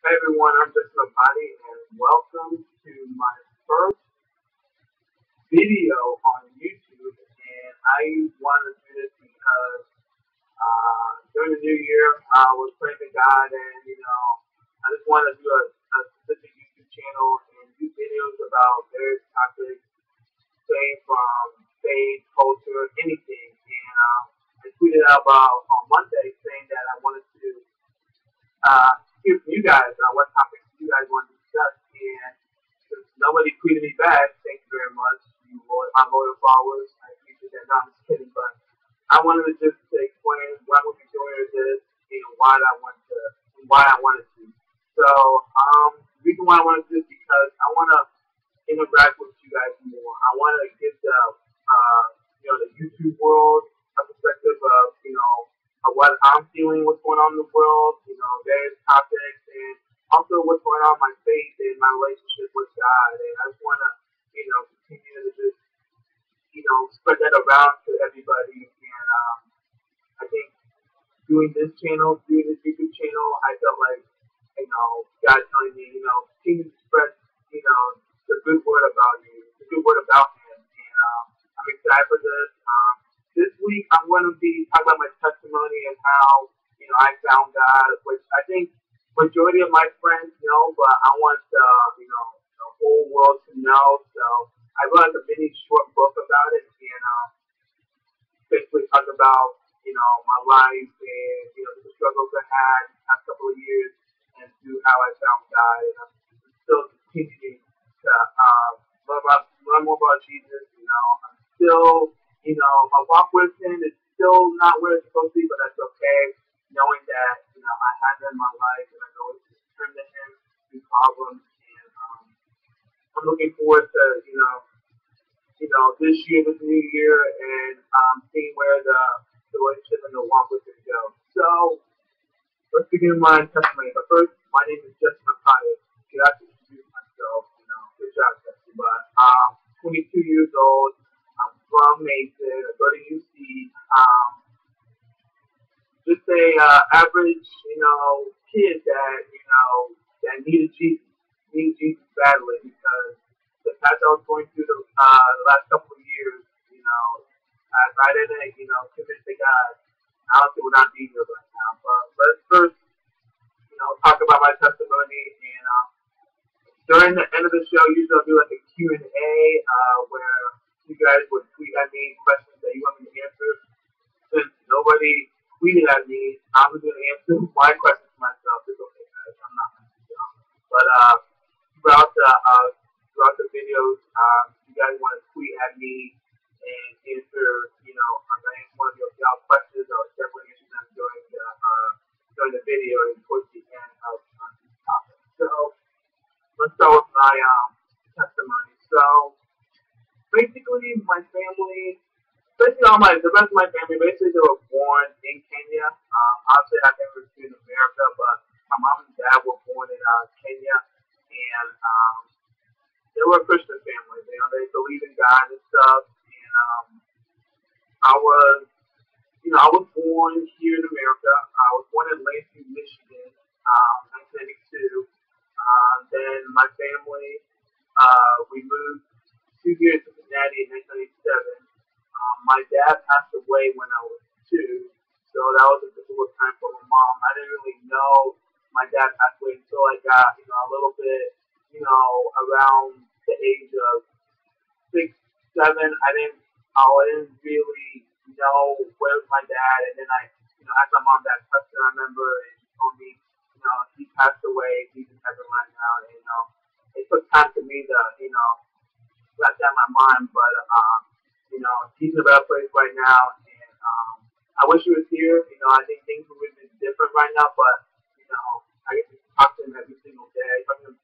Hey everyone, I'm Justin Abadi, and welcome to my first video on YouTube. And I wanted to do this because during the new year, I was praying to God, and I just wanted to do a specific YouTube channel and do videos about various topics, say from faith, culture, anything. And I tweeted out about on Monday saying that I wanted to hear from you guys on what topics you guys want to discuss. And since nobody tweeted me back, thank you very much. My loyal followers. I appreciate that. No, I'm just kidding, but I wanted to just explain what I'm going to be doing with this and why I wanted to. So, the reason why I wanted to do this is because I want to interact with you guys more. I want to give the YouTube world a perspective of, of what I'm feeling, what's going on in the world, various topics, and also what's going on in my faith and my relationship with God. And I just want to, continue to just, spread that around to everybody. And I think doing this YouTube channel, I felt like, God telling me, continue to spread, the good word about you, the good word about Him. And I'm excited for this. This week, I'm going to be talking about my testimony and how, I found God, which I think majority of my friends know, but I want the whole world to know. So I wrote a mini short book about it, and basically talk about, my life and, the struggles I had the past couple of years and through how I found God. And I'm still continuing to learn more about Jesus. I'm still, my walk with Him is still not where it's supposed to be, but that's okay. Knowing that, I have Him in my life and I can always just turn to Him through problems. And I'm looking forward to, this year, this new year, and seeing where the relationship and the walk with Him go. So let's begin my testimony. But first, my name is Justin Akaya. Should I have to introduce myself? Good job, Justin. But 22 years old. I'm from Mason. I go to UC. Just a average, kid that that needed Jesus badly because the path I was going through the last couple of years, if I didn't, commit to God, I honestly would not be here right now. But let's first, talk about my testimony. And during the end of the show, usually I'll do like a Q&A where you guys would tweet at me questions that you want me to answer. Since nobody tweeted at me, I'm going to answer my questions myself. It's okay, guys. I'm not going to do that. But throughout the throughout the videos, you guys want to tweet at me and answer, I'm going to answer one of y'all questions. I'll definitely answer them during the video and towards the end of this topic. So let's start with my testimony. So basically, my family, basically the rest of my family, basically they were born in Kenya. Obviously, I never been in America, but my mom and dad were born in Kenya, and they were a Christian family. They believe in God and stuff. And I was born here in America. I was born in Lansing, Michigan, 1992. Then my family, we moved to here to Cincinnati in 1997. My dad passed away when I was 2, so that was a difficult time for my mom. I didn't really know my dad passed away until I got, a little bit, around the age of 6, 7. I didn't really know where was my dad, and then I, asked my mom that question. I remember, and she told me, he passed away. He's in heaven right now. And, it took time for me to, let that in my mind, but he's in a better place right now, and I wish he was here. I think things would have been different right now, but I get to talk to him every single day.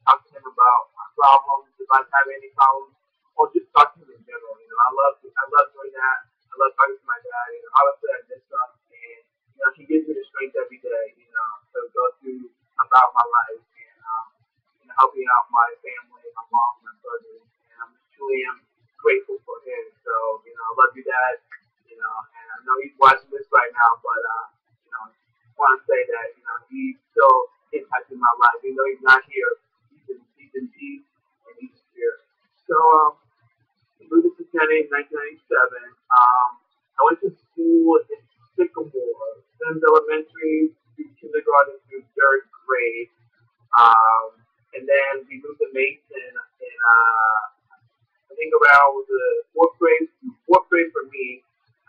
Talk to him about my problems, if I have any problems, or just talk to him in general. I love doing that. I love talking to my dad. Obviously I miss him, and he gives me the strength every day. To go through about my life and helping out my family, my mom, my brothers, and I'm truly am grateful for him. So I love you, Dad. And I know he's watching this right now, but want to say that he's still impacting my life. Even though he's not here, he's in peace and he's here. So I moved to Cincinnati in 1997. I went to school in Sycamore, Sims Elementary, through kindergarten through third grade. And then we moved to Mason in I think around the fourth grade for me.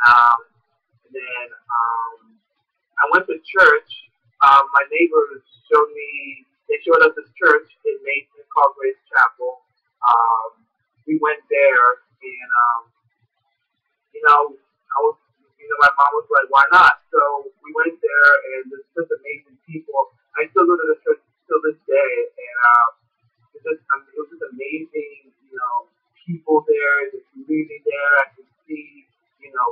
And then I went to church. My neighbors they showed us this church in Mason called Grace Chapel. We went there, and my mom was like, "Why not?" So we went there, and there's just amazing people. I still go to the church till this day, and it was just amazing, people there, the community there. I could see,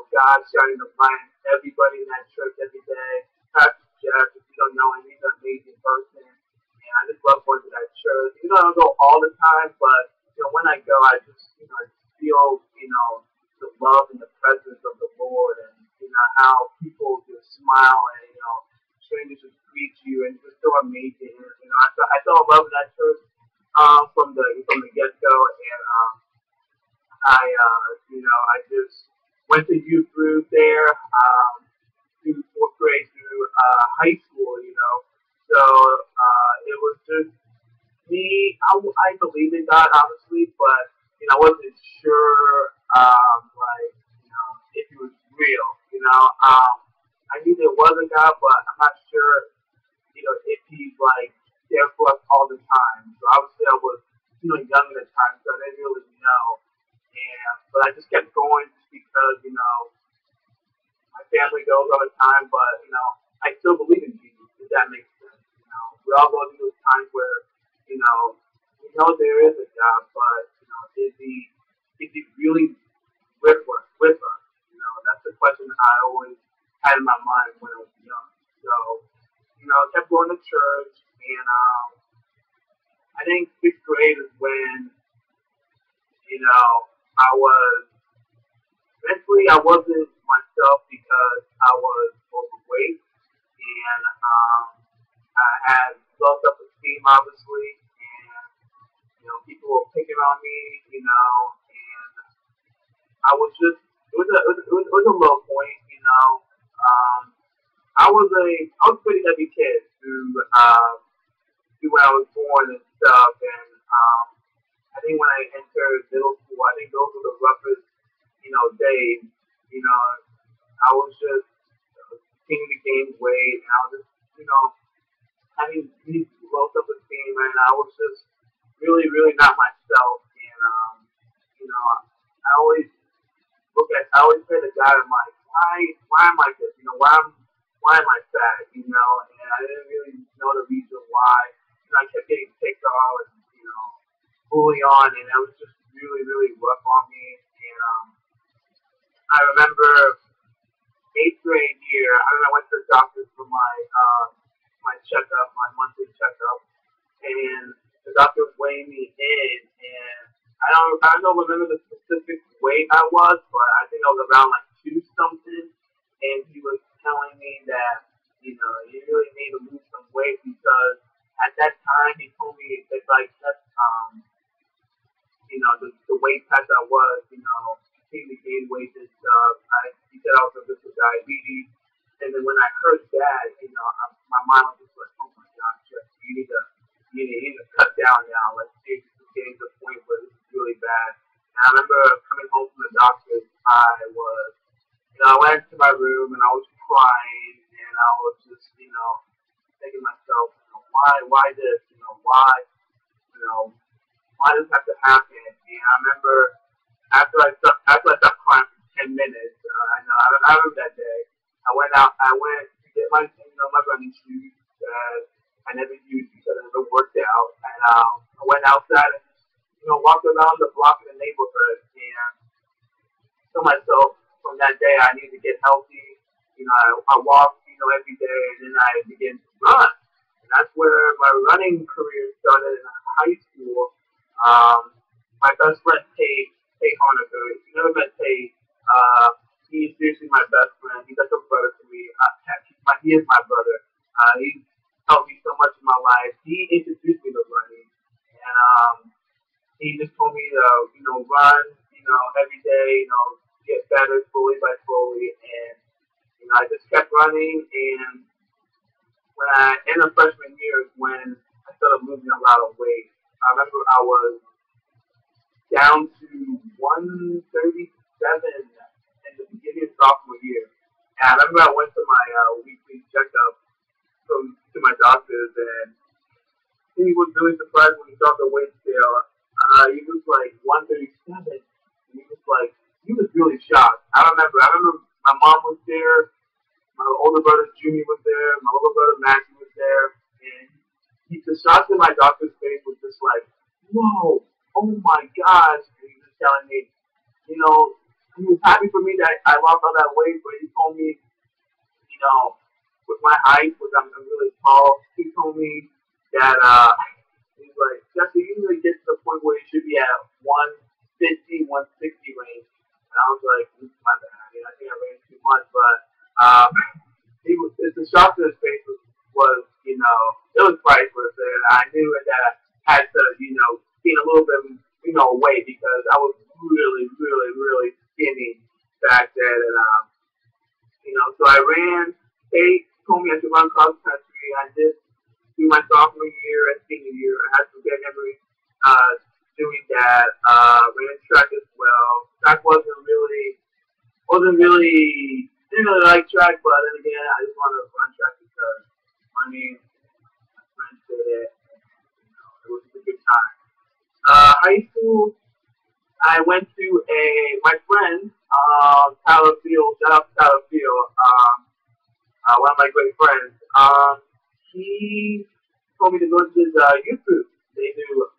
God shining the light on everybody in that church every day. Pastor Jeff, if you don't know him, he's an amazing person, and I just love going to that church. I don't go all the time, but when I go, I just, I feel, the love and the presence of the Lord, and how people just smile and strangers just greet you, and it's just so amazing. And, I fell in love with that church from the get go, and I just went to youth group there through fourth grade through high school. So it was just me. I believed in God, obviously, but I wasn't sure if he was real. I knew there was a God, but I'm not sure if he's there for us all the time. So obviously I was young at the time, so I didn't really know. But I just kept going just because my family goes all the time, but I still believe in Jesus. If that makes sense. We all go through those times where we know there is a God, but is he really with us? That's the question I always had in my mind when I was young. So I kept going to church, and I think sixth grade is when I was mentally I wasn't myself because I was overweight, and I had low self-esteem, obviously, and people were picking on me, and I was just it was a low point. I was a pretty heavy kid through when I was born and stuff, and I think when I entered middle school, I think those were the roughest days. I was just continuing to gain weight, and I was just having these low self-esteem, and I was just really, really not myself. And I always say to God, I'm like, why am I this? Why am I fat? And I didn't really know the reason why. I kept getting picked on and bullied on, and it was just really, really rough on me. And I remember eighth grade year. I went to the doctor for my checkup, my monthly checkup, and the doctor was weighing me in, and I don't remember the specific weight I was, but I think I was around 2 something, and he was telling me that you really need to lose some weight because at that time he told me it's that's the weight cut I was, continuing to gain weight and stuff. He said I was a risk of diabetes, and then when I heard that, my mind was just like, oh my gosh, you need to cut down now. It's getting to the point where this is really bad. And I remember coming home from the doctor, I went to my room and I was crying, and I was just, thinking to myself, why this? Why does this have to happen? And I remember after I stopped crying for 10 minutes, I remember that day. I went to get my running shoes that I never used because I never worked out, and I went outside and walked around the block in the neighborhood, and told myself from that day I need to get healthy. I walked every day, and then I began to run, and that's where my running career started in high school. My best friend Tate Honaker, you never met Tate. He's seriously my best friend. He's like a brother to me. He is my brother. He's helped me so much in my life. He introduced me to running, and he just told me to, run, every day, get better slowly by slowly, and I just kept running. And when I in the freshman year is when I started losing a lot of weight. I remember I was down to 137 in the beginning of sophomore year. And I remember I went to my weekly checkup to my doctors, and he was really surprised when he saw the weight scale. He was like 137. And he was really shocked. I remember my mom was there, my older brother Junior was there, my little brother Matthew was there, and the shock in my doctor's face was just like, whoa, oh my gosh. And he was telling me, he was happy for me that I lost all that weight, but he told me, with my height, which I'm really tall, he told me that he's like, Jesse, you really get to the point where you should be at 150, 160 range. And I was like, my bad. I think I ran too much, but the shock to his face was it was priceless, and I knew that I had to, gain a little bit, weight because I was really, really, really skinny back then, and so I ran. They told me I should run cross country. I did through my sophomore year and senior year. I had some good memories doing that. Ran track as well. Track didn't really like track, but then again, I just wanted to run track because my friends did it. It was a good time. High school, I went to my friend, Tyler Field. Shout out to Tyler Field. One of my great friends. He told me to go to this youth group they do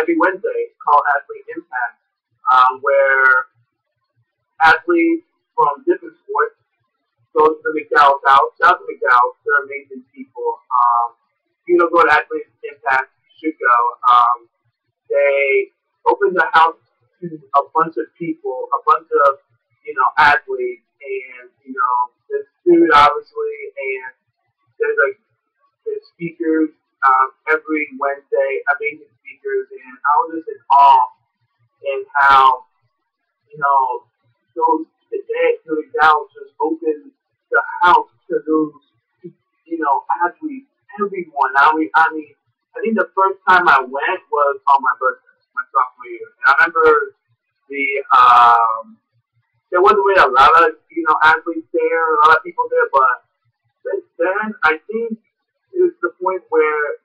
every Wednesday called Athlete Impact, where athletes from different sports go to the McDowell's house. Shout out to McDowell's. They're amazing people. If you don't go to Athlete Impact, you should go. They open the house to a bunch of people, a bunch of, athletes, and, there's food, obviously, and there's speakers every Wednesday, amazing speakers, and I was just in awe in how, those the McDowell's just opened the house to those, athletes, everyone. I think the first time I went was on my birthday, my sophomore year. And I remember there wasn't really a lot of, athletes there, a lot of people there, but since then, I think it's the point where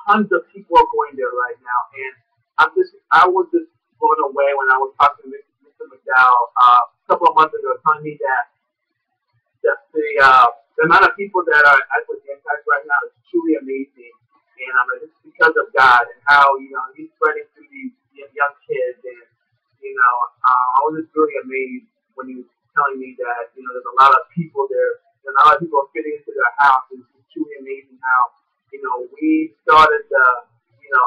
tons of people are going there right now. And I was just blown away when I was talking to Mr. McDowell a couple of months ago, telling me that the amount of people that are at the Impact right now is truly amazing. And it's because of God and how, He's spreading through these young kids. And, I was just really amazed when he was telling me that, there's a lot of people there, and a lot of people are fitting into their house. And it's truly amazing how, we started the,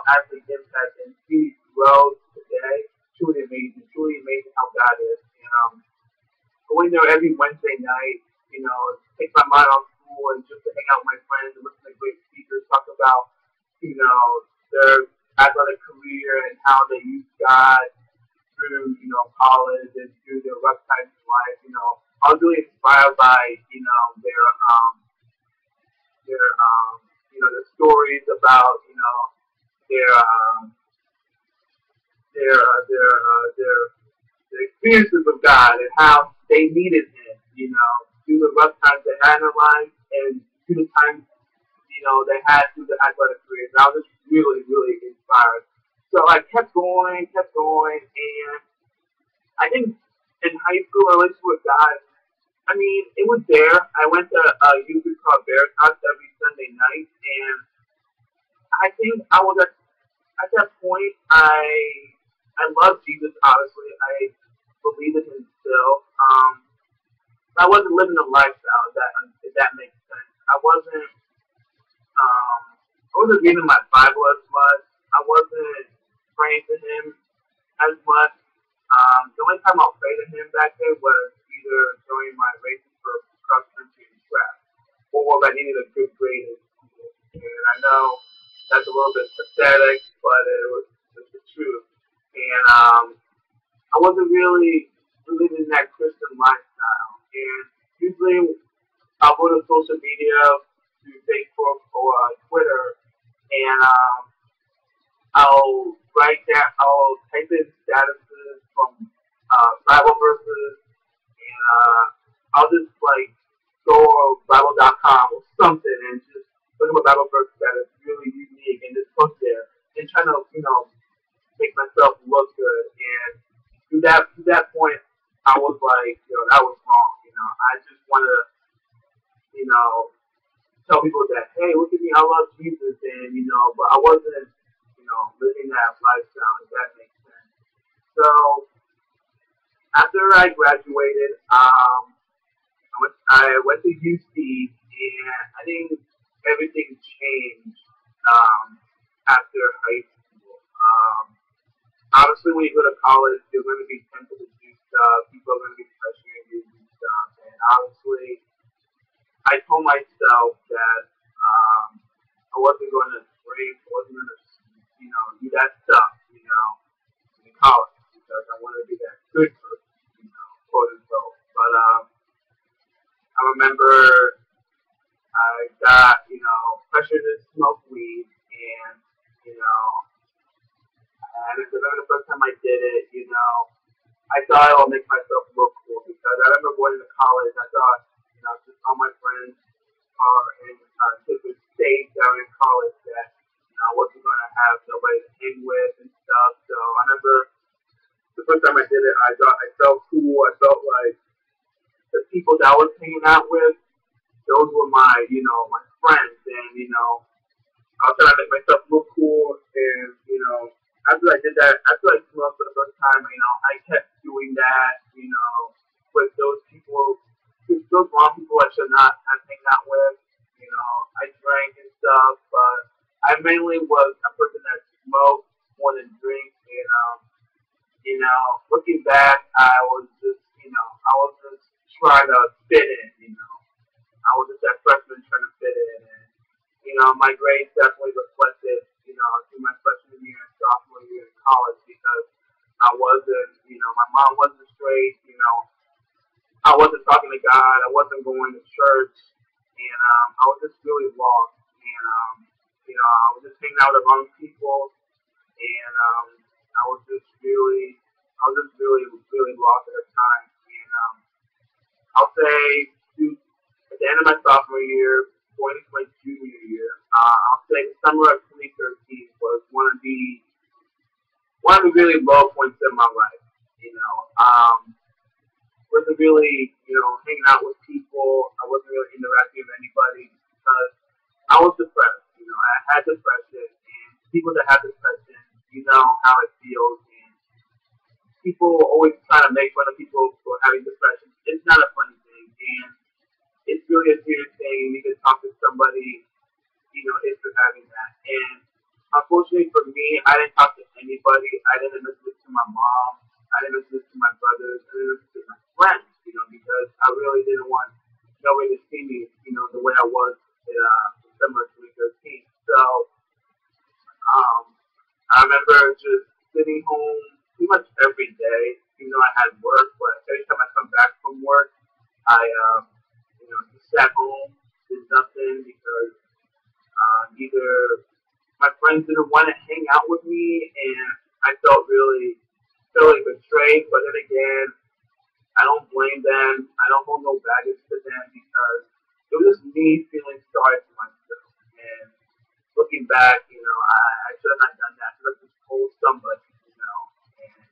Athlete Impact and see grow today. Truly amazing how God is. And going there every Wednesday night, take my mind off school and just to hang out with my friends and listen to great speakers talk about, their athletic career and how they use God through, college and through their rough times in life. I was really inspired by, their stories about, their experiences with God and how they needed Him, through the rough times they had in their lives and through the times, they had through the athletic careers. And I was just really, really inspired. So I kept going, and I think in high school, I relationship with God, it was there. I went to a youth group called Veritas every Sunday night, and I think I was at that point, I love Jesus, obviously. I believe in Him still. I wasn't living a lifestyle, if that makes sense. I wasn't reading my Bible as much. I wasn't praying to Him as much. The only time I'll pray to Him back then was either during my races for cross country and track, or if I needed a good know that's a little bit pathetic, but it's the truth. And I wasn't really living that Christian lifestyle. And usually I'll go to social media, to Facebook or Twitter, and I'll write that, I'll type in statuses from Bible verses, and I'll just like go on Bible.com or something and just look at my Bible verse that is really unique and just put there and trying to, make myself look good. And to that point, I was like, that was wrong. I just want to, you know, tell people that, hey, look at me, I love Jesus, and but I wasn't, living that lifestyle. If that makes sense. So after I graduated, I went to UC, and I think everything changed after high school. Obviously, when you go to college, you're going to be tempted to do stuff. People are going to be pressuring you to do stuff, and obviously, I told myself that I wasn't going to drink, I wasn't going to, do that stuff, in college because I wanted to be that good person, quote unquote. But I remember I got, pressured to smoke weed, and and I remember the first time I did it, I thought I would make myself look cool because I remember going to college. I thought, just all my friends are in different states that were in college that, I wasn't going to have nobody to hang with and stuff. So I remember the first time I did it, I felt cool. I felt like the people that I was hanging out with, those were my friends, and I was trying to make myself look cool, and after I did that, after I smoked for the first time, I kept doing that, with those people, with those wrong people I should not have hang out with. I drank and stuff, but I mainly was a person that smoked more than drink, and looking back, I was just, trying to fit in. I was just that freshman trying to fit in, and my grades definitely reflected, through my freshman year and sophomore year in college because I wasn't, my mom wasn't straight, I wasn't talking to God, I wasn't going to church, and I was just really lost, and I was just hanging out with the wrong people, and I was just really lost at the time, and I'll say at the end of my sophomore year, going into my junior year, I'll say the summer of 2013 was one of the really low points in my life. Wasn't really, hanging out with people. I wasn't really interacting with anybody because I was depressed. I had depression, and people that have depression, you know how it feels, and people always try to make fun of people for having depression. It's not a funny thing, and it's really a serious thing. You need to talk to somebody, if you're having that. And unfortunately for me, I didn't talk to anybody. I didn't listen to my mom. I didn't listen to my brothers. I didn't listen to my friends, because I really didn't want nobody to see me, the way I was in December 2013. So I remember just sitting home pretty much every day, even though I had work. But every time I come back from work, I just sat home, did nothing because either my friends didn't want to hang out with me, and I felt really betrayed. But then again, I don't blame them. I don't hold no baggage to them because it was just me feeling sorry for myself. And looking back, I should have not done that. I should have just told somebody. And,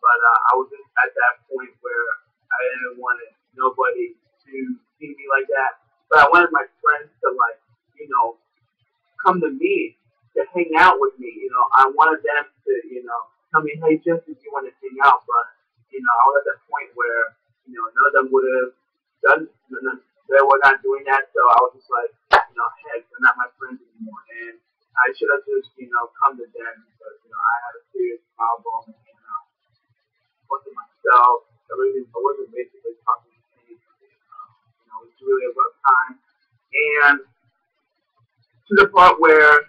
but I was just at that point where I didn't want nobody to see me like that. But I wanted my friends to come to me to hang out with me. I wanted them to, tell me, hey, Jesse, you want to hang out? But I was at that point where, none of them would have done, they were not doing that. So I was just like, heck, they're not my friends anymore. And I should have just, come to them because, I had a serious problem and wasn't myself. I wasn't basically talking to anybody. It was really a rough time. And to the part where,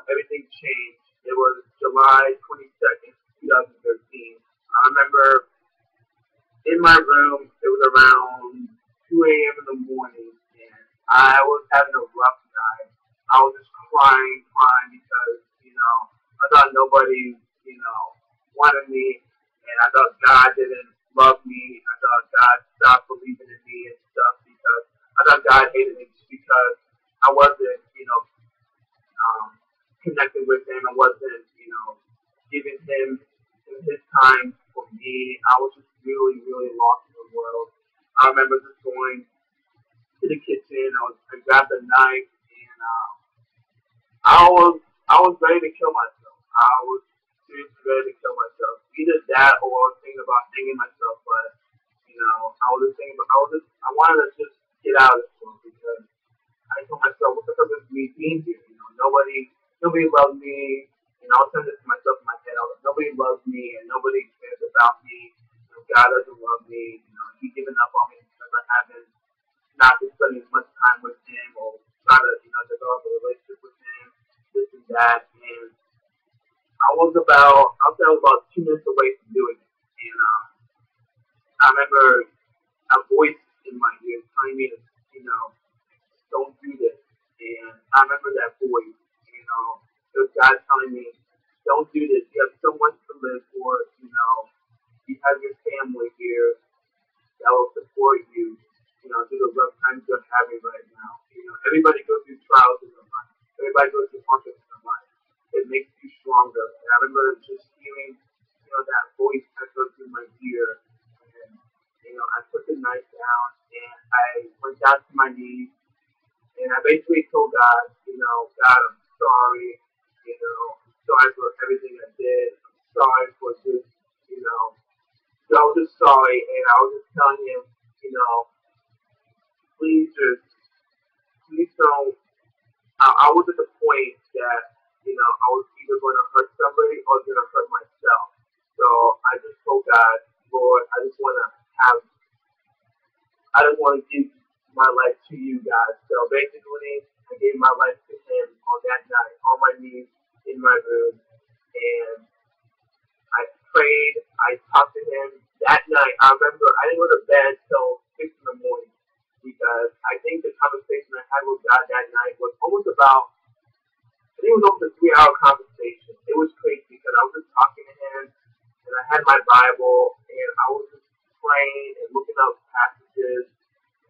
everything changed. It was July 22nd, 2013. I remember in my room, it was around 2 a.m. in the morning, and I was having a rough night. I was just crying because, I thought nobody, wanted me, and I thought God didn't love me. I thought God stopped believing in me and stuff because I thought God hated me just because I wasn't, connected with Him. I wasn't, giving Him His time for me. I was just really, really lost in the world. I remember just going to the kitchen. I grabbed a knife, and I was ready to kill myself. I was seriously ready to kill myself. Either that or I was thinking about hanging myself. But I was just thinking about, I wanted to just get out of this world because I told myself, what's the purpose of me being here? Nobody loved me. And I was saying this to myself in my head. I was like, nobody loves me and nobody cares about me. God doesn't love me. He's given up on me because I haven't not been spending much time with Him or try to, develop a relationship with Him, this and that. And I'll say I was about 2 minutes away from doing it. And I remember a voice in my ear telling me to, don't do this. And I remember that voice, it was God telling me, don't do this. You have so much to live for, you have your family here that will support you, through the rough times you're having right now. Everybody goes through trials in their life. Everybody goes through hardships in their life. It makes you stronger. And I remember just hearing, that voice echo through my ear. And, I put the knife down and I went down to my knees and I basically told God, God, I'm sorry, sorry for everything I did. I'm sorry for just, I was just sorry, and I was just telling Him, please please don't. I was at the point that, I was either going to hurt somebody or going to hurt myself. So I just told God, Lord, I just want to give my life to you, God. So basically, I gave my life to Him on that night, on my knees in my room, and I prayed. I talked to Him that night. I remember I didn't go to bed till 6 in the morning because I think the conversation I had with God that night was almost about. I think it was almost a 3-hour conversation. It was crazy because I was just talking to Him, and I had my Bible, and I was just praying and looking up passages,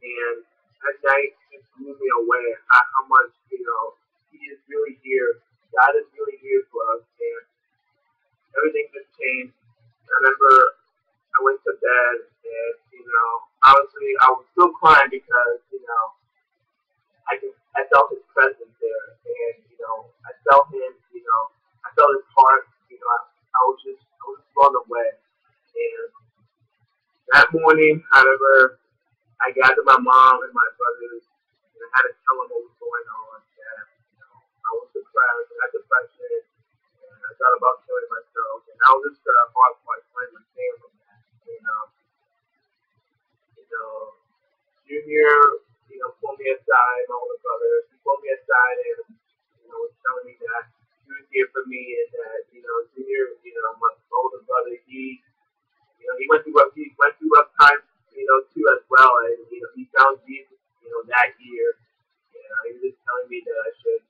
and that night just blew me away at how much, He is really here. God is really here for us, and everything just changed. I remember I went to bed, and, obviously I was still crying because, I felt His presence there, and, I felt Him, I felt His heart, I was just blown away. And that morning, I remember I gathered my mom and my brothers, and I had to tell them what was going on. That I was depressed, I had depression, and I thought about killing myself. And I was just hard part trying to stay from that. And Junior, pulled me aside, my older brother, he pulled me aside and was telling me that he was here for me, and that Junior, my older brother, he went through rough times, too as well, and he found Jesus, that year. He was just telling me that I should,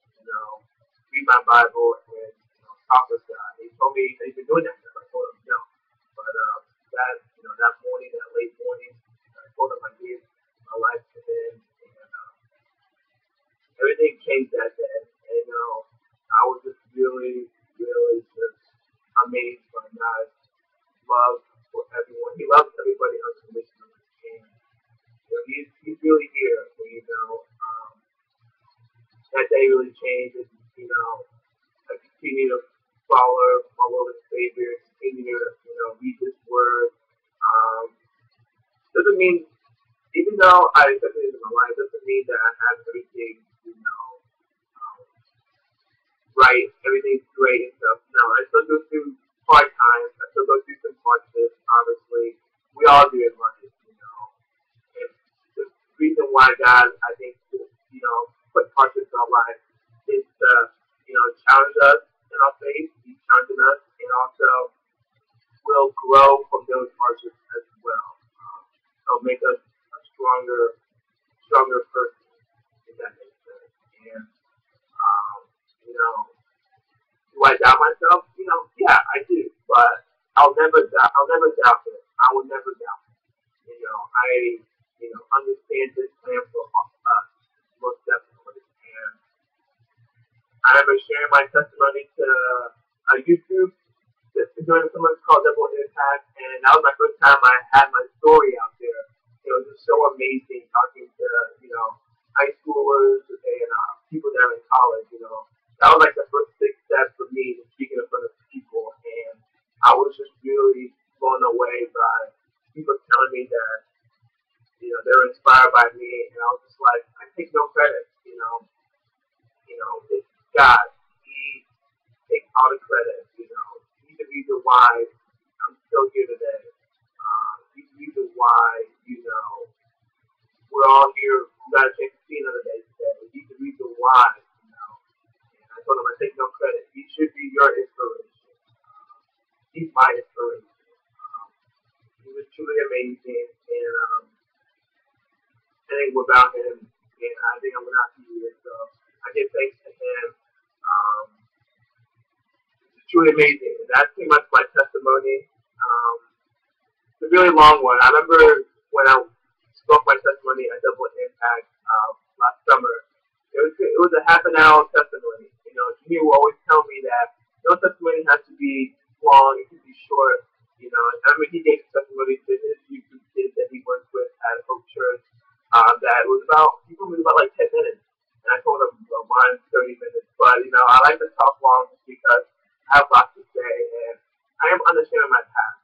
read my Bible and talk with God. He told me that he's been doing that. I told him no, but that morning, that late morning, I told him I gave my life to Him, and everything changed that day. And I was just really, really just amazed by God's love for everyone. He loves everybody unconditionally, and he's really here. That day really changed. And, I continue to follow my Lord and Savior, continue to read His Word. Doesn't mean, even though I accepted it in my life, doesn't mean that I have everything, right, everything's great and stuff. No, I still go through hard times. I still go through some hardships, obviously. We all do in life, And the reason why God, I think, put hardships in our life is to, challenge us in our faith, He's challenging us, and also will grow from those hardships as well. It'll make us a stronger person, if that makes sense. And, do I doubt myself? Yeah, I do. But I'll never doubt. I'll never doubt it. I will never doubt it. I understand His plan for us most definitely. And I remember sharing my testimony to YouTube doing something called Double Impact, and that was my first time I had my story out there. It was just so amazing talking to high schoolers and people that are in college. That was like the first big step for me to speaking in front of people, and I was just really blown away by people telling me that they're inspired by me, and I was just like, I take no credit. It's God. He takes all the credit. He's the reason why I'm still here today. He's the reason why we're all here. We got a chance to see another day today. He's the reason why. And I told him I take no credit. He should be your inspiration. He's my inspiration. He was truly amazing, and I think without him, and I think I'm not here. So I give thanks to him. It's truly amazing. And that's pretty much my testimony. It's a really long one. I remember when I spoke my testimony at Double Impact last summer. It was a half an hour testimony. Jimmy will always tell me that no testimony has to be long. It can be short. I remember he gave testimony to his YouTube kids that he worked with at Hope Church. That was he told me it was about like 10 minutes. And I told him, mine's 30 minutes. But, I like to talk long just because I have lots to say. And I am understanding my past.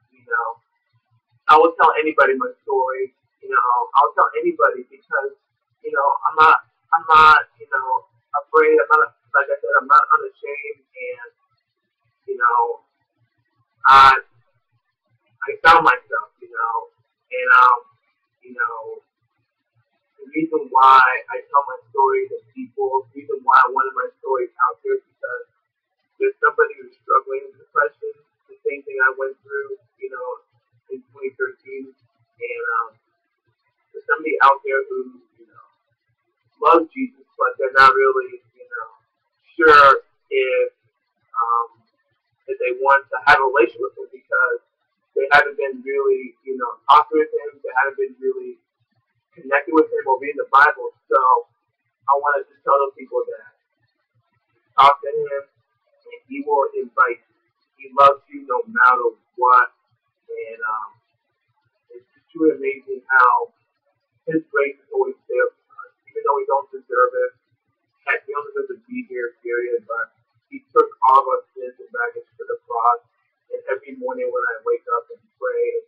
I will tell anybody my story. I'll tell anybody because, I'm not, afraid. I'm not, like I said, I'm not unashamed. And, I found myself, and, the reason why I tell my story to people, the reason why I wanted my story out there is because there's somebody who's struggling with depression, the same thing I went through, in 2013, and there's somebody out there who, loves Jesus, but they're not really, sure if they want to have a relationship with him because they haven't been really, talking with him, they haven't been really connected with him or reading the Bible. So I wanted to tell those people that talk to him and he will invite you. He loves you no matter what. And it's just truly amazing how his grace is always there for us. Even though we don't deserve it. Heck, we don't deserve to be here, period. But he took all of our sins and baggage to the cross. And every morning when I wake up and pray and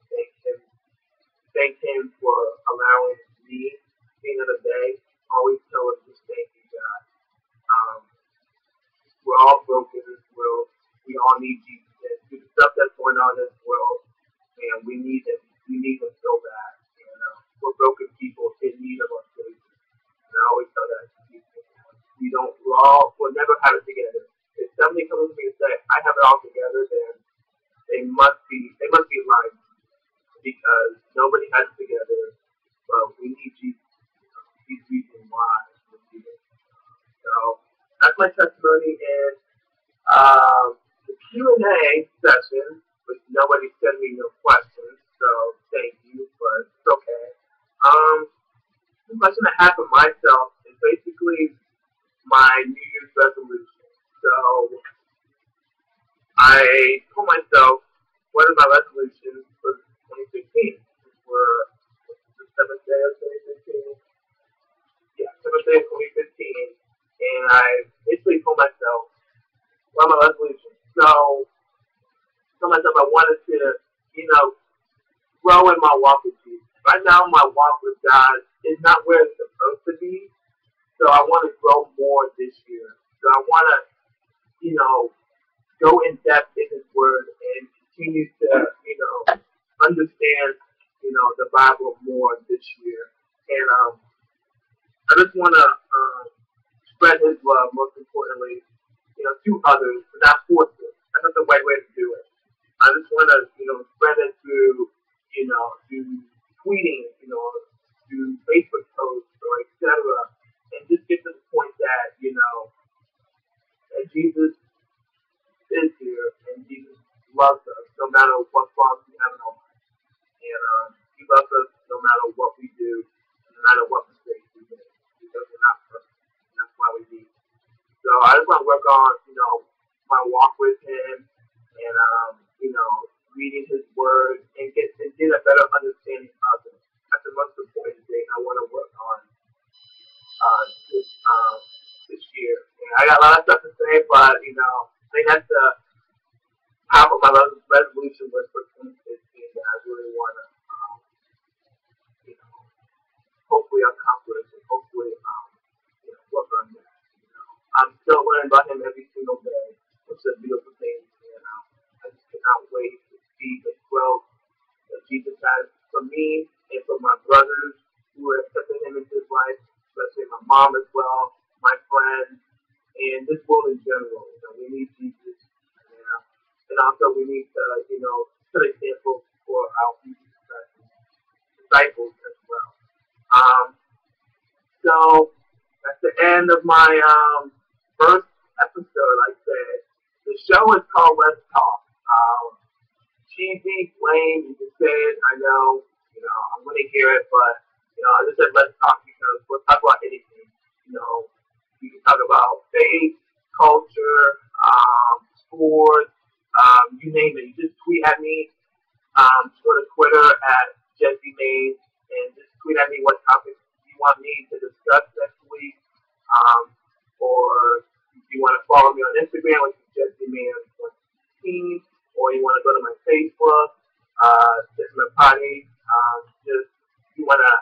thank him for allowing me, being of the day, always tell him just thank you, God. We're all broken in this world. We all need Jesus. And the stuff that's going on in this world, and we need him. We need him so bad. And we're broken people in need of our Savior. And I always tell that to people. We'll never have it together. If somebody comes to me and says, I have it all together, then they must be lying. Because nobody has it together. But we need Jesus. He's the reason why we need it. So that's my testimony, and the Q&A session, which nobody sent me no questions, so thank you, but it's okay. The question I have for myself is basically my New Year's resolution. So I told myself, what are my resolutions for 2015? We're the 7th day of 2015. Yeah, 7th day of 2015. And I basically told myself, what are my resolutions? So I told myself I wanted to, grow in my walk with Jesus. Right now, my walk with God is not where it's supposed to be. So I want to grow more this year. So I want to, go in depth in His Word and continue to, understand, the Bible more this year. And I just want to spread His love, most importantly, to others, but not force it. That's not the right way to do it. I just want to, spread it through, through tweeting, through Facebook posts or etc. And just get to the point that, that Jesus is here and Jesus loves us no matter what problems we have in our life. And He loves us no matter what we do, no matter what mistakes we make, because we're not perfect. And that's why we need. So I just want to work on, my walk with Him and, reading His Word and get a better understanding of it. That's the most important thing I want to work on this year. And I got a lot of stuff to say, but I think that's the top of my resolution list for 2015 that I really want to, hopefully accomplish and hopefully, work on that. I'm still learning about Him every single day, which is a beautiful thing. And I just cannot wait to see the growth that Jesus has for me and for my brothers who are accepting Him into His life, especially my mom as well, my friends, and this world in general. We need Jesus. And also we need to, set examples for our future disciples as well. So that's the end of my first episode. Like I said, the show is called Let's Talk. Cheesy, lame, you can say it. I know, I'm going to hear it, but I just said Let's Talk because we'll talk about anything. We can talk about faith, culture, sports, you name it. You just tweet at me. Just go to Twitter at Jesse Mays and just tweet at me what topics you want me to discuss next week. Or if you want to follow me on Instagram, which is Jesse Mays 116, or you want to go to my Facebook, Jesse Mapati. Just if you want to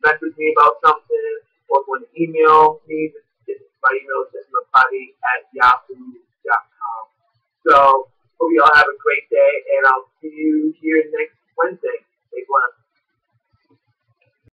message me about something, or if you want to email me, just my email is jessemapati@yahoo.com. So, hope you all have a great day, and I'll see you here next Wednesday. Stay blessed.